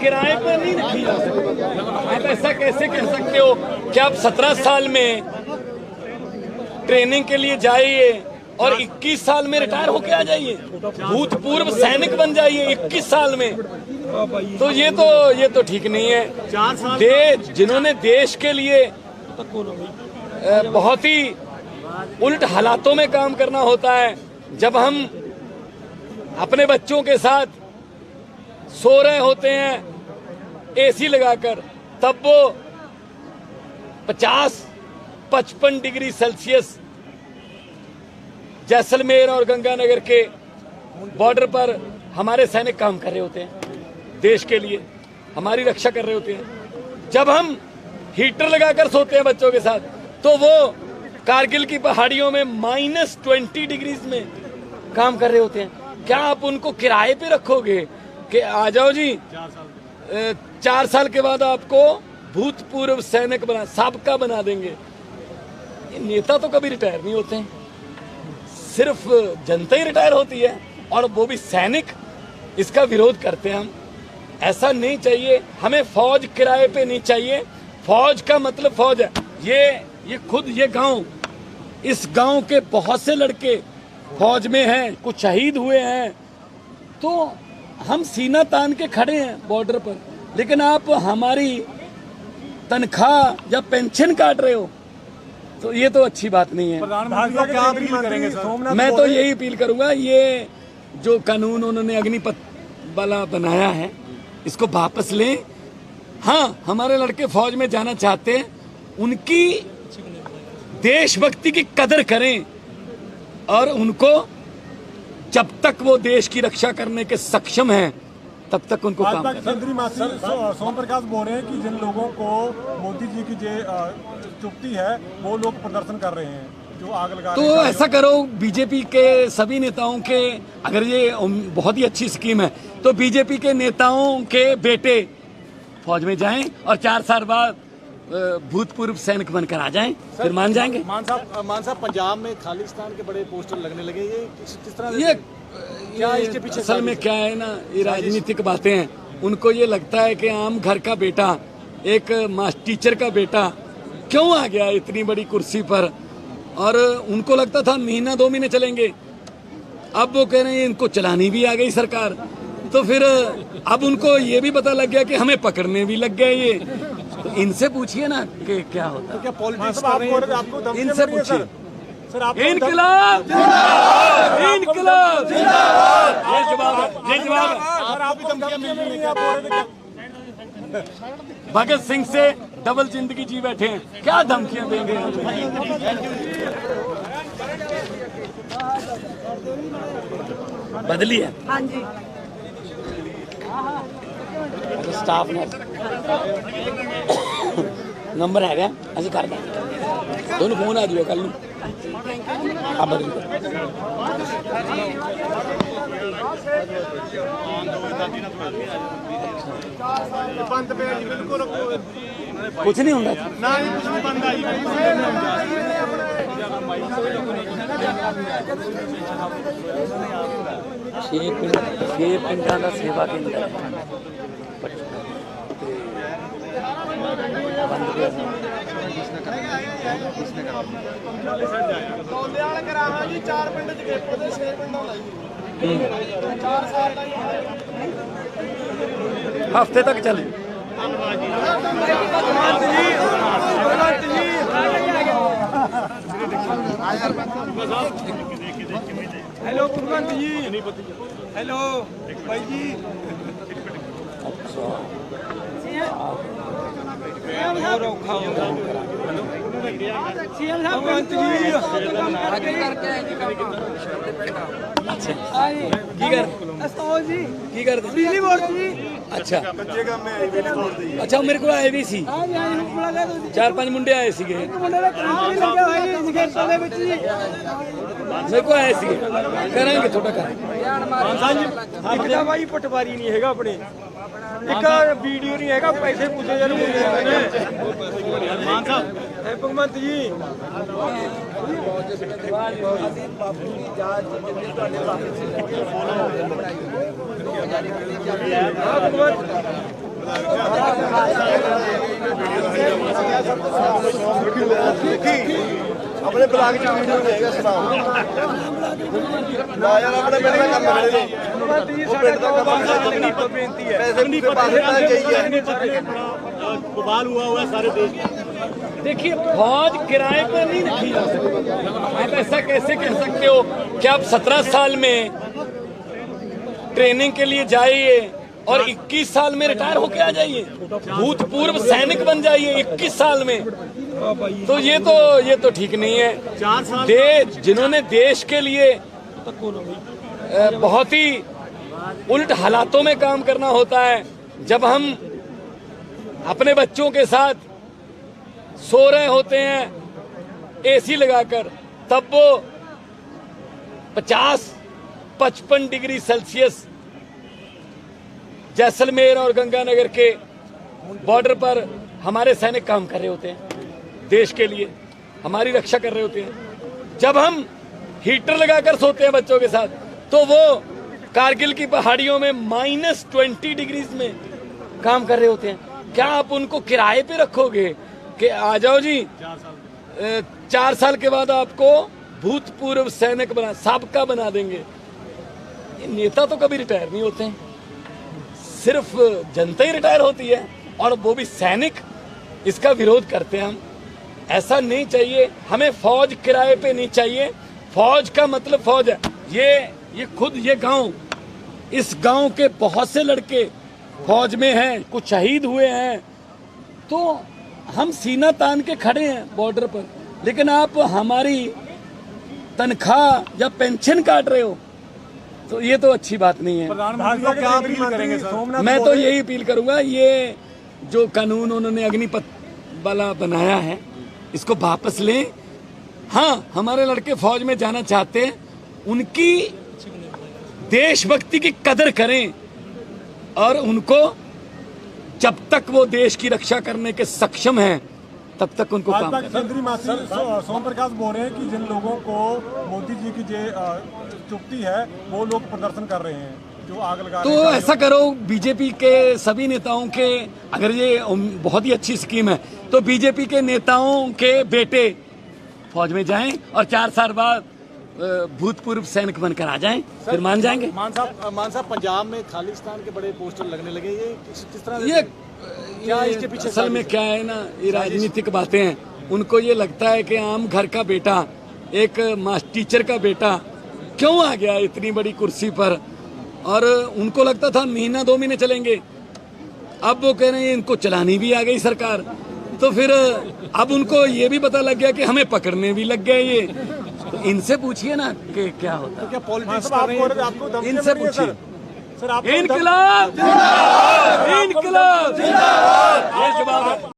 किराए पर नहीं रखी जा सकती। आप ऐसा कैसे कह सकते हो कि आप 17 साल में ट्रेनिंग के लिए जाइए और 21 साल में रिटायर होके आ जाइए, भूतपूर्व सैनिक बन जाइए 21 साल में। तो ये तो ठीक नहीं है। जिन्होंने देश के लिए बहुत ही उल्ट हालातों में काम करना होता है, जब हम अपने बच्चों के साथ सो रहे होते हैं एसी लगाकर, तब वो 50-55 डिग्री सेल्सियस जैसलमेर और गंगानगर के बॉर्डर पर हमारे सैनिक काम कर रहे होते हैं, देश के लिए हमारी रक्षा कर रहे होते हैं। जब हम हीटर लगाकर सोते हैं बच्चों के साथ, तो वो कारगिल की पहाड़ियों में -20 डिग्रीज में काम कर रहे होते हैं। क्या आप उनको किराए पे रखोगे कि आ जाओ जी 4 साल के बाद आपको भूतपूर्व सैनिक साबका बना देंगे? ये नेता तो कभी रिटायर नहीं होते हैं, सिर्फ जनता ही रिटायर होती है, और वो भी सैनिक। इसका विरोध करते हैं हम। ऐसा नहीं चाहिए, हमें फौज किराए पे नहीं चाहिए। फौज का मतलब फौज है। ये खुद ये गांव, इस गांव के बहुत से लड़के फौज में हैं, कुछ शहीद हुए हैं, तो हम सीना तान के खड़े हैं बॉर्डर पर। लेकिन आप हमारी तनख्वाह या पेंशन काट रहे हो, तो ये तो अच्छी बात नहीं है। प्रधानमंत्री क्या अपील करेंगे सर? मैं तो यही अपील करूंगा, ये जो कानून उन्होंने अग्निपथ वाला बनाया है, इसको वापस लें। हाँ, हमारे लड़के फौज में जाना चाहते हैं, उनकी देशभक्ति की कदर करें, और उनको जब तक वो देश की रक्षा करने के सक्षम हैं, तब तक उनको काम करें। केंद्रीय मंत्री सोम प्रकाश बोल रहे हैं कि जिन लोगों को मोदी जी की चुप्ती है, वो लोग प्रदर्शन कर रहे हैं जो आग लगा रहे हैं। तो ऐसा करो, बीजेपी के सभी नेताओं के, अगर ये बहुत ही अच्छी स्कीम है, तो बीजेपी के नेताओं के बेटे फौज में जाएं और 4 साल बाद भूतपूर्व सैनिक बनकर आ जाएं, फिर मान जाएंगे। मान साहब पंजाब में खालिस्तान के बड़े पोस्टर लगने लगे, ये किस तरह ये क्या इसके पीछे? असल में क्या है ना, ये राजनीतिक बातें हैं। उनको ये लगता है कि आम घर का बेटा, एक टीचर का बेटा क्यों आ गया इतनी बड़ी कुर्सी पर, और उनको लगता था महीना 2 महीने चलेंगे। अब वो कह रहे हैं इनको चलानी भी आ गई सरकार, तो फिर अब उनको ये भी पता लग गया कि हमें पकड़ने भी लग गए। ये तो इनसे पूछिए ना कि क्या होता है। क्या पॉलिटिक्स कर रहे हैं? इनसे पूछिए। इनकलाब जिंदाबाद, इनकलाब जिंदाबाद। ये जवाब है, ये जवाब है। सर, आप भी धमकियां मिल रही हैं, क्या बोल रहे थे? भगत सिंह से डबल जिंदगी जी बैठे हैं, क्या धमकियां देंगे? बदली है। हाँ जी, स्टाफ ने नंबर है क्या? असं कर देंगे, दोनों फोन आ जाओ कल। आप बदली कुछ नहीं होगा। 6 ਪਿੰਡਾਂ ਦਾ ਸੇਵਾ ਕੇਂਦਰ हफ्ते तक चले। हेलो भगवंत जी, हेलो भाई जी। भगवंत जी बिजली बोर्ड जी। अच्छा अच्छा, मेरे को आए भी सी 4-5 मुंडे आए सीगे, मेरे को आए सीगे, करांगे थोड़ा एक भाई पटवारी नहीं है अपने, एक वीडियो नहीं है, पैसे पूछे जा भगवंत जी। अपने ब्लॉग च वीडियो देगा सुनाओ ना यार अपने पिंड का काम करे वो पिंड का काम बेनती है पैसे चाहिए बवाल हुआ है सारे देश में। देखिए, फौज किराए पर नहीं रखी जा सकती। आप ऐसा कैसे कह सकते हो कि आप 17 साल में ट्रेनिंग के लिए जाइए और 21 साल में रिटायर होके आ जाइए, भूतपूर्व सैनिक बन जाइए 21 साल में। तो ये तो ठीक नहीं है। 4 साल जिन्होंने देश के लिए बहुत ही उल्ट हालातों में काम करना होता है, जब हम अपने बच्चों के साथ सो रहे होते हैं एसी लगाकर, तब वो 50-55 डिग्री सेल्सियस जैसलमेर और गंगानगर के बॉर्डर पर हमारे सैनिक काम कर रहे होते हैं, देश के लिए हमारी रक्षा कर रहे होते हैं। जब हम हीटर लगाकर सोते हैं बच्चों के साथ, तो वो कारगिल की पहाड़ियों में -20 डिग्रीज में काम कर रहे होते हैं। क्या आप उनको किराए पे रखोगे कि आ जाओ जी 4 साल के बाद आपको भूतपूर्व सैनिक साबका बना देंगे? ये नेता तो कभी रिटायर नहीं होते हैं, सिर्फ जनता ही रिटायर होती है, और वो भी सैनिक। इसका विरोध करते हैं हम। ऐसा नहीं चाहिए, हमें फौज किराए पे नहीं चाहिए। फौज का मतलब फौज है। ये खुद ये गांव, इस गांव के बहुत से लड़के फौज में हैं, कुछ शहीद हुए हैं। तो हम सीना तान के खड़े हैं बॉर्डर पर, लेकिन आप हमारी तनख्वाह या पेंशन काट रहे हो, तो ये तो अच्छी बात नहीं है। प्रधानमंत्री को क्या अपील करेंगे सर? मैं तो यही अपील करूंगा, ये जो कानून उन्होंने अग्निपथ वाला बनाया है, इसको वापस लें। हाँ, हमारे लड़के फौज में जाना चाहते हैं, उनकी देशभक्ति की कदर करें, और उनको जब तक वो देश की रक्षा करने के सक्षम हैं, तब तक उनको काम भाजपा करें। के केंद्रीय मंत्री सोम प्रकाश बोल रहे हैं कि जिन लोगों को मोदी जी की जो चुप्ती है, वो लोग प्रदर्शन कर रहे हैं, जो आग लगा रहे तो हैं। ऐसा करो, बीजेपी के सभी नेताओं के, अगर ये बहुत ही अच्छी स्कीम है, तो बीजेपी के नेताओं के बेटे फौज में जाएं और 4 साल बाद भूतपूर्व सैनिक बनकर आ जाएं, फिर मान जाएंगे। मान साहब पंजाब में खालिस्तान के बड़े पोस्टर लगने लगे, ये किस तरह ये क्या इसके पीछे असल में क्या है ना, ये राजनीतिक बातें हैं। उनको ये लगता है कि आम घर का बेटा, एक टीचर का बेटा क्यों आ गया इतनी बड़ी कुर्सी पर, और उनको लगता था महीना 2 महीने चलेंगे, अब वो कह रहे हैं इनको चलानी भी आ गई सरकार। तो फिर अब उनको ये भी पता लग गया कि हमें पकड़ने भी लग गए ये। तो इनसे पूछिए ना कि क्या होता है। क्या पॉलिटिक्स आप बोल रहे हैं, आपको धमकी इनसे मिल रही है पूछिए। सर? आप इनकलाब, इनकलाब, ये जवाब है।